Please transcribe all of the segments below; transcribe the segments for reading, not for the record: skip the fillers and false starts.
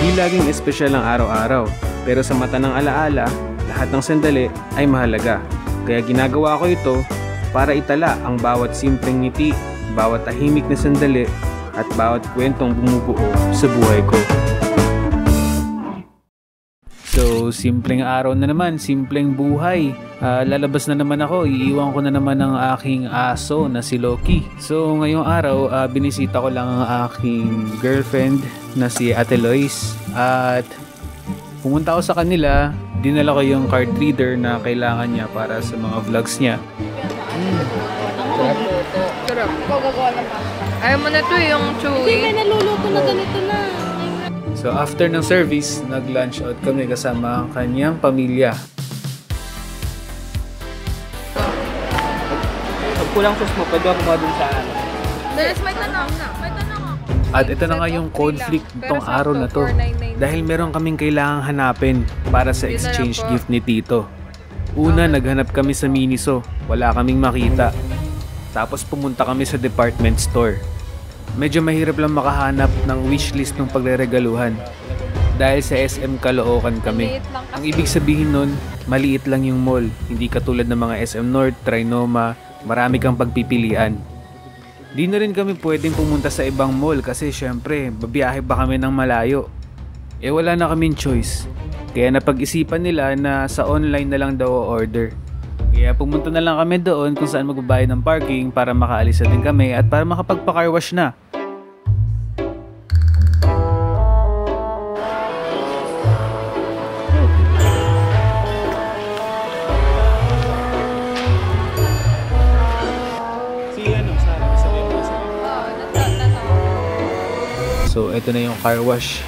Hindi laging espesyal ang araw-araw, pero sa mata ng alaala, lahat ng sandali ay mahalaga. Kaya ginagawa ko ito para itala ang bawat simpleng ngiti, bawat tahimik na sandali, at bawat kwentong bumubuo sa buhay ko. So, simpleng araw na naman, simpleng buhay. Lalabas na naman ako, iiwan ko na naman ang aking aso na si Loki. So, ngayong araw, binisita ko lang ang aking girlfriend na si Ate Lois. At pumunta ako sa kanila, dinala ko yung card reader na kailangan niya para sa mga vlogs niya. Sarap. Ikaw gagawa ng pasta. Ayaw mo na to yung chewy. Hindi, may naluluto na ganito na. So after ng service, nag-lunch out kami kasama ang kanyang pamilya. Pag kulang sauce mo, pwede ako mga dun sa ano. There's may tanong na. May tanong ako. At ito na nga yung conflict nitong araw na to. Dahil meron kaming kailangang hanapin para sa exchange gift ni Tito. Una, naghanap kami sa Miniso. Wala kaming makita. Tapos pumunta kami sa department store. Medyo mahirap lang makahanap ng wishlist ng pagreregaluhan dahil sa SM Caloocan kami. Ang ibig sabihin nun, maliit lang yung mall. Hindi katulad ng mga SM North, Trinoma, marami kang pagpipilian. Di na rin kami pwedeng pumunta sa ibang mall kasi syempre, babiyahe ba kami ng malayo. Eh wala na kaming choice. Kaya napag-isipan nila na sa online na lang daw order. Kaya pumunta na lang kami doon kung saan magbabayad ng parking para makaalis na din kami at para makapagpa-car wash na. So ito na yung car wash.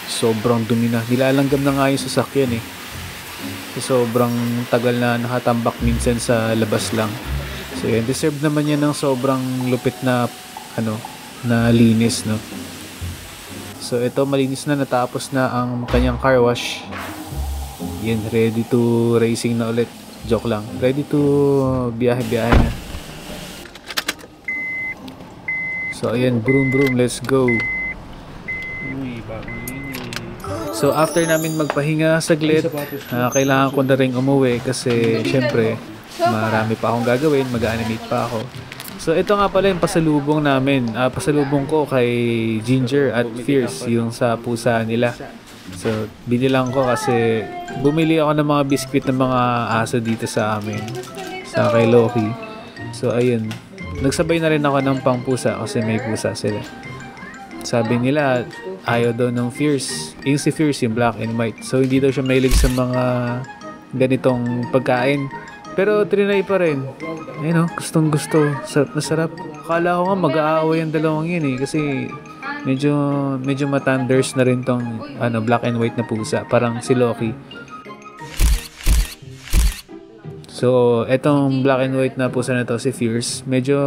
Sobrang dumi na. Nilalanggam na nga yung sasakyan eh. Sobrang tagal na nakatambak minsan sa labas lang. So yan, deserve naman yan ng sobrang lupit na na linis, no. So ito, malinis na, natapos na ang kanyang car wash. Yan, ready to racing na ulit. Joke lang. Ready to biyahe-biyahe na. So ayan, broom, let's go. So after namin magpahinga saglit, kailangan ko na rin umuwi kasi syempre marami pa akong gagawin, mag-animate pa ako. So ito nga pala yung pasalubong namin, pasalubong ko kay Ginger at Fierce, yung sa pusa nila. So binilang ko kasi bumili ako ng mga biskwit ng mga aso dito sa amin, sa kay Loki. So ayun, nagsabay na rin ako ng pangpusa kasi may pusa sila. Sabi nila, ayaw daw ng Fierce. Yung si Fierce, yung black and white. So, hindi daw siya mahilig sa mga ganitong pagkain. Pero, trinay pa rin. Ayun o, gustong gusto. Sarap na sarap. Akala ko nga mag-aaway ang dalawang yun eh. Kasi, medyo matanders na rin tong black and white na pusa. Parang si Loki. So, etong black and white na pusa na to, si Fierce, medyo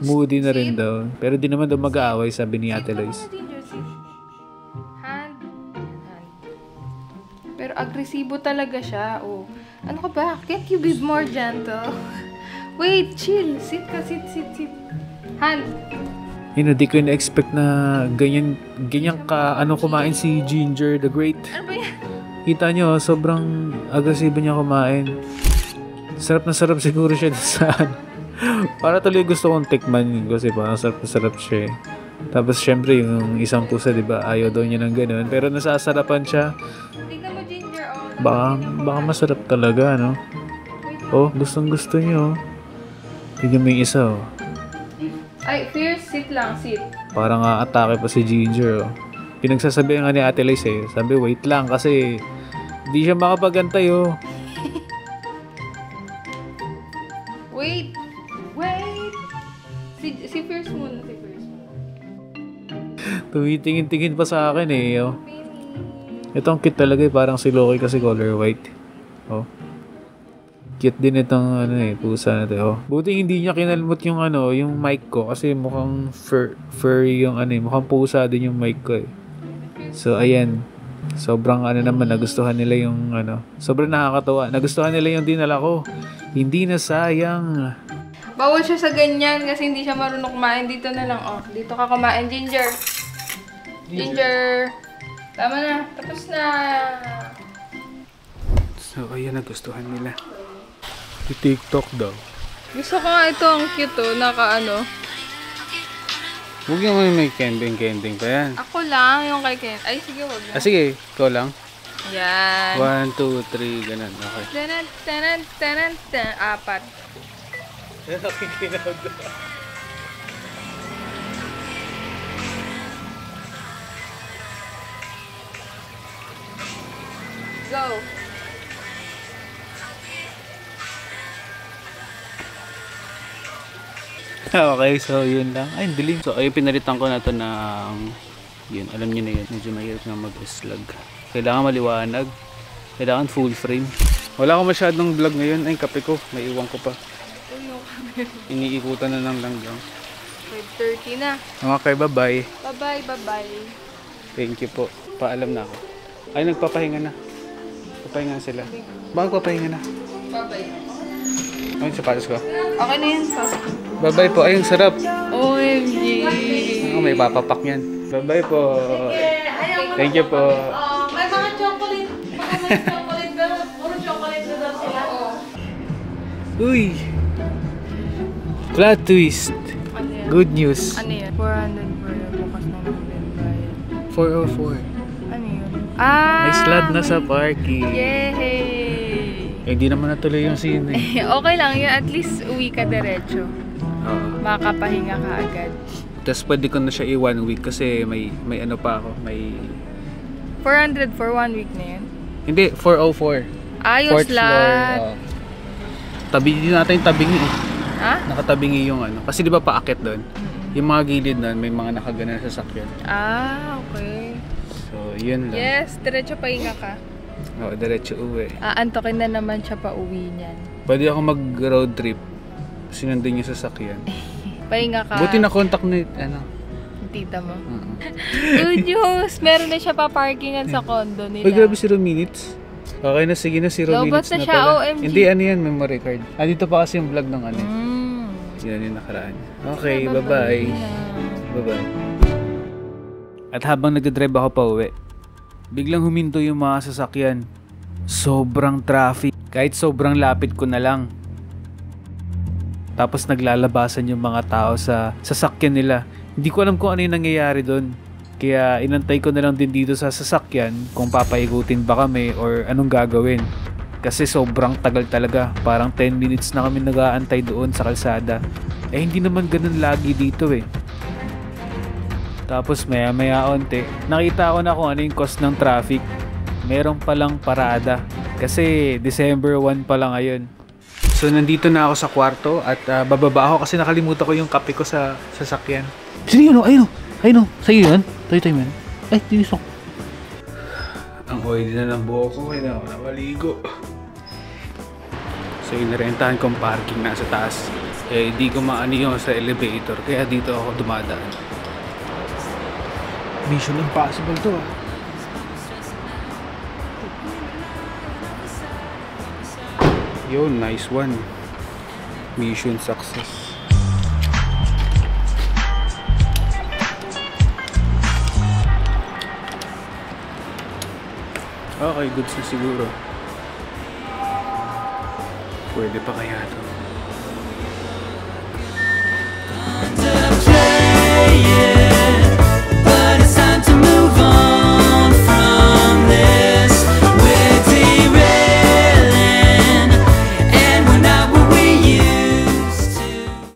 moody na rin daw. Pero di naman daw mag-aaway, sabi ni Ate Lois. Hand. Pero agresibo talaga siya. Oh. Ano ka ba? Can't you be more gentle? Wait, chill. Sit ka, sit. Hand. Di ko na-expect na ganyan ka kumain si Ginger the Great. Ano ba yan? Kita nyo, sobrang agresibo niya kumain. Sarap na sarap siguro siya sa para tuloy gusto kong tikman kasi parang sarap na sarap siya eh. Tapos syempre yung isang pusa, diba, ayaw daw niya ng ganun. Pero nasasarapan siya. Tignan mo, Ginger. Oh. Baka masarap talaga, no? Oh, gustong gusto niyo. Tignan mo yung isa, oh. Ay, Fierce, sit lang, sit. Parang atake pa si Ginger, oh. Pinagsasabihan nga ni Ate Liz eh. Sabi, wait lang kasi di siya makapagantay, oh. Wait. Si Fierce muna, si Fierce. Tumitingin-tingin pa sa akin eh, oh. Ito ang cute talaga eh, parang si Loki kasi color white. Oh. Cute din itong pusa na to. Oh. Buti hindi niya kinalmot yung yung mic ko kasi mukhang furry yung mukhang pusa din yung mic ko eh. So ayan. Sobrang naman nagustuhan nila yung sobrang nakakatawa. Nagustuhan nila yung dinala ko. Hindi na sayang. Bawal siya sa ganyan kasi hindi siya marunong kumain. Dito na lang, oh. Dito ka kumain, Ginger. Ginger. Tama na. Tapos na. So, ayan, nagustuhan nila. I-TikTok daw. Gusto ko nga ito. Ang cute oh. Naka-ano. Huwag yung may kending-kending pa yan. Ako lang yung kay Ken. Ay, sige, wag na. Ah, sige. Ikaw lang. Yan. 1, 2, 3, ganun. Okay. Tanan, tanan, tanan, tanan. 4. Yan, nakikinag. Go. Okay, so yun lang. Ay, dilim. So, ayun, pinalitan ko na to ng... Yun, alam nyo na yun. Medyo mahirap nga mag-vlog. Kailangan maliwanag. Kailangan full frame. Wala ko masyadong vlog ngayon. Ay, kape ko. May iwan ko pa. Iniikutan na lang lang. 5:30 na. Okay, bye-bye. Bye-bye, bye-bye. Thank you po. Paalam na ako. Ay, nagpapahinga na. Papahinga sila. Bakit papahinga na? Bye-bye. Ay, sapatos ko. Okay na yun, Papa. Bye-bye po. Ay, ang sarap. OMG. Oh, may papapak yan. Bye-bye po. Thank you po. May mga chocolate. Baka may chocolate pero puro chocolate na daw sila. Uy! Plot twist. Ano yan? Good news. Ano yan? 400 per bukas na lang din bayad. 404. Ano yun? Ah! May slot na sa parking. Yay! Eh, hindi naman natuloy yung scene eh. Okay lang yun. At least uwi ka diretso. Oo. Makapahinga ka agad. Tapos pwede ko na siya i-1 week kasi may ano pa ako. May... 400 for 1 week na yun? Hindi, 404. Ah, yung Fourth floor. slot. Oo. Tabi din natin yung tabingi eh. Ha? Nakatabingi yung ano. Kasi di ba paakit doon? Yung mga gilid doon, may mga nakagana sa sasakyan. Ah, okay. So, yun lang. Yes, diretso pahinga ka. Oo, diretso uwi. Aantokin na naman siya pa uwi niyan. Pwede ako mag-road trip. Sinundin yung sasakyan. Pahinga ka. Buti na contact ni, ano. Tita mo. Oo. Good news! Meron na siya pa-parkingan sa condo nila. Uy, grabe 0 minutes. Okay na, sige na, 0 Lobot minutes na na siya, pala. OMG. Hindi, ano yan, memory card. Ah, dito pa kasi yung vlog ng ano. Mm. Yan yung nakaraan. Okay, bye-bye. Bye-bye. At habang nagdadrive ako pa uwi, biglang huminto yung mga sasakyan. Sobrang traffic. Kahit sobrang lapit ko na lang. Tapos naglalabasan yung mga tao sa sasakyan nila. Hindi ko alam kung ano yung nangyayari doon. Kaya inantay ko na lang din dito sa sasakyan kung papaikutin ba kami or anong gagawin. Kasi sobrang tagal talaga. Parang 10 minutes na kami nag-aantay doon sa kalsada. Eh hindi naman ganun lagi dito eh. Tapos maya onte, nakita ko na kung ano yung cause ng traffic. Meron palang parada. Kasi December 1 pa lang ngayon. So nandito na ako sa kwarto at bababa ako kasi nakalimutan ko yung kape ko sa sasakyan. Sino yun? Ayun o! Ayun o! Sa'yo yun? Tayo man. Ay, tinisok. Ang oily na ng buhok ko. Kaya ako nakaligo. So inarentahan kong parking na sa taas. Eh di ko maani yung sa elevator. Kaya dito ako dumadaan. Mission impossible to ah. Yo, nice one. Mission success. Okay, goods na siguro. Pwede pa kaya to?